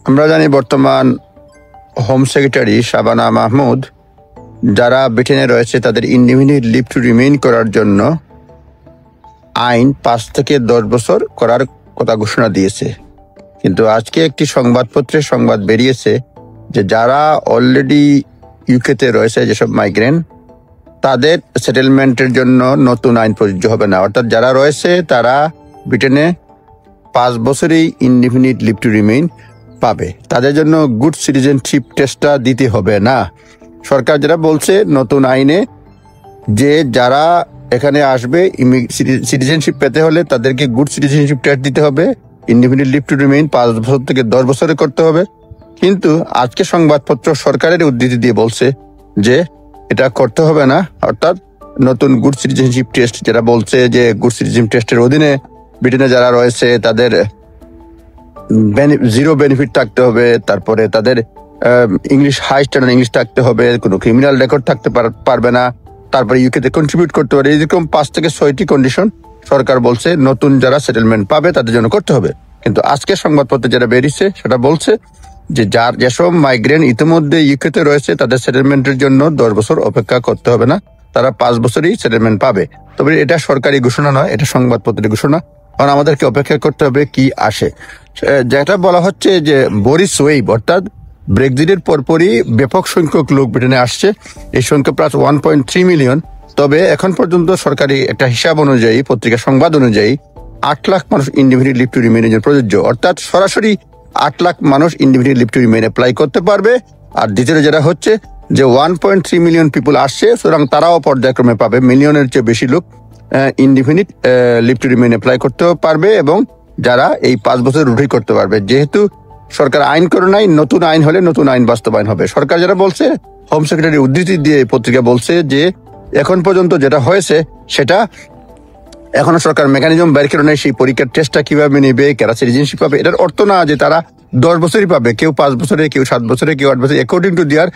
আমরা জানি বর্তমান হোম সেক্রেটারি শাবানা মাহমুদ যারা ব্রিটেনে রয়েছে তাদের ইনডিফিনিট লিভ টু রিমেইন করার জন্য আইন 5 থেকে 10 বছর করার কথা ঘোষণা দিয়েছে। কিন্তু আজকে একটি সংবাদপত্রে সংবাদ বেরিয়েছে যে যারা অলরেডি ইউকেতে রয়েছে, যেসব মাইগ্রেন্ট, তাদের সেটেলমেন্টের জন্য নতুন আইন প্রযোজ্য হবে না। অর্থাৎ যারা রয়েছে তারা ব্রিটেনে 5 বছরেই ইনডিফিনিট লিভ টু রিমেইন পাবে। তাদের জন্য গুড সিটিজেনশিপ টেস্টটা দিতে হবে না। সরকার যেটা বলছে নতুন আইনে, যে যারা এখানে আসবে সিটিজেনশিপ পেতে হলে তাদেরকে গুড সিটিজেনশিপ টেস্ট দিতে হবে, ইনডিফিনিট লিভ টু রিমেইন 5 বছর থেকে 10 বছরে করতে হবে। কিন্তু আজকে সংবাদপত্র সরকারের উদ্ধৃতি দিয়ে বলছে যে এটা করতে হবে না। অর্থাৎ নতুন গুড সিটিজেনশিপ টেস্ট যেটা বলছে যে গুড সিটিজেনশিপ টেস্টের অধীনে ব্রিটেনে যারা রয়েছে তাদের জিরো বেনিফিট থাকতে হবে, তারপরে তাদের ইংলিশ হাই স্ট্যান্ডার্ড ইংলিশ থাকতে হবে, কোনো ক্রিমিনাল রেকর্ড থাকতে পারবে না, তারপরে ইউকেতে কন্ট্রিবিউট করতে পারে। এরকম 5 থেকে 6টি কন্ডিশন সরকার বলছে নতুন যারা সেটেলমেন্ট পাবে তাদের জন্য করতে হবে। কিন্তু আজকে সংবাদপত্রে যেটা বেরিয়েছে সেটা বলছে যে যেসব মাইগ্রেন্ট ইতিমধ্যে ইউকেতে রয়েছে তাদের সেটেলমেন্টের জন্য 10 বছর অপেক্ষা করতে হবে না, তারা 5 বছরই সেটেলমেন্ট পাবে। তবে এটা সরকারি ঘোষণা নয়, এটা সংবাদপত্রের ঘোষণা। কারণ আমাদেরকে অপেক্ষা করতে হবে কি আসে। যেটা বলা হচ্ছে যে বরিস ওয়েভ, অর্থাৎ ব্রেক্সিটের পরপরই ব্যাপক সংখ্যক লোক ব্রিটেনে আসছে, এই সংখ্যা প্রায় 1.3 মিলিয়ন। তবে এখন পর্যন্ত সরকারি একটা হিসাব অনুযায়ী, পত্রিকা সংবাদ অনুযায়ী 8 লাখ মানুষ ইনডিফিনিট লিভ টু রিমেইনের জন্য প্রযোজ্য। অর্থাৎ সরাসরি 8 লাখ মানুষ indefinite leave to remain apply করতে পারবে। আর দ্বিতীয় যেটা হচ্ছে যে 1.3 মিলিয়ন পিপুল আসছে, সুতরাং তারাও পর্যায়ক্রমে পাবে। মিলিয়নের চেয়ে বেশি লোক indefinite leave to remain apply করতেও পারবে এবং যারা এই 5 বছর রুটি করতে পারবে। যেহেতু সরকার আইন করে নাই, নতুন আইন হলে নতুন আইন বাস্তবায়ন হবে। সরকার যেটা বলছে, হোম সেক্রেটারি উদ্ধৃতি দিয়ে পত্রিকা বলছে যে এখন পর্যন্ত যেটা হয়েছে সেটা এখনো সরকার মেকানিজম বের করে নেই। সেই পরীক্ষার টেস্টটা কিভাবে নেবে, কারা সিটিজেনশিপ পাবে, এটার অর্থ না যে তারা 10 বছরই পাবে, কেউ 5 বছরে, কেউ 7 বছরে, কেউ 8 বছরে, অ্যাকর্ডিং টু দেয়ার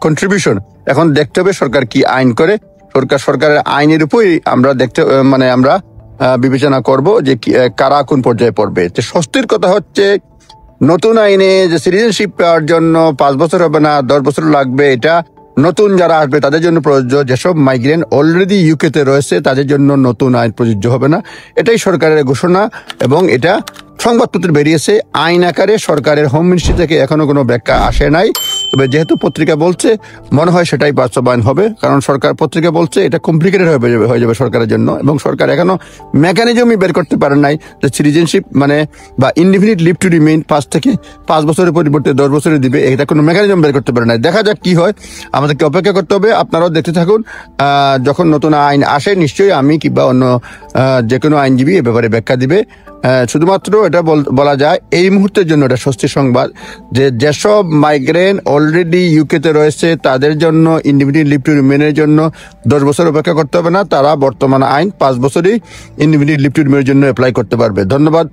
কন্ট্রিবিউশন। এখন দেখতে হবে সরকার কি আইন করে। সরকারের আইনের উপরই আমরা আমরা বিবেচনা করব যে কারা কোন পর্যায়ে পড়বে। যে স্বস্তির কথা হচ্ছে নতুন আইনে যে সিটিজেনশিপ পাওয়ার জন্য 5 বছর হবে না, 10 বছর লাগবে, এটা নতুন যারা আসবে তাদের জন্য প্রযোজ্য। যেসব মাইগ্রেন্ট অলরেডি ইউকেতে রয়েছে তাদের জন্য নতুন আইন প্রযোজ্য হবে না। এটাই সরকারের ঘোষণা এবং এটা সংবাদপত্রে বেরিয়েছে। আইন আকারে সরকারের হোম মিনিস্ট্রি থেকে এখনো কোনো ব্যাখ্যা আসে নাই। তবে যেহেতু পত্রিকা বলছে, মনে হয় সেটাই বাস্তবায়ন হবে। কারণ সরকার পত্রিকা বলছে এটা কমপ্লিকেটেড হয়ে যাবে সরকারের জন্য, এবং সরকার এখনো মেকানিজমই বের করতে পারে নাই যে সিটিজেনশিপ বা ইনডিফিনিট লিভ টু রিমেইন 5 থেকে 5 বছরের পরিবর্তে 10 বছরে দিবে, এটা কোনো মেকানিজম বের করতে পারে নাই। দেখা যাক কি হয়, আমাদেরকে অপেক্ষা করতে হবে। আপনারাও দেখতে থাকুন। যখন নতুন আইন আসে নিশ্চয়ই আমি কিংবা অন্য যে কোনো আইনজীবী এ ব্যাপারে ব্যাখ্যা দিবে। শুধুমাত্র এটা বলা যায় এই মুহূর্তের জন্য এটা স্বস্তির সংবাদ যে যেসব মাইগ্রেন্ট অলরেডি ইউকেতে রয়েছে তাদের জন্য ইনডিফিনিট লিভ টু রিমেইনের জন্য 10 বছর অপেক্ষা করতে হবে না, তারা বর্তমান আইন 5 বছরই ইনডিফিনিট লিভ টু রিমেইনের জন্য অ্যাপ্লাই করতে পারবে। ধন্যবাদ।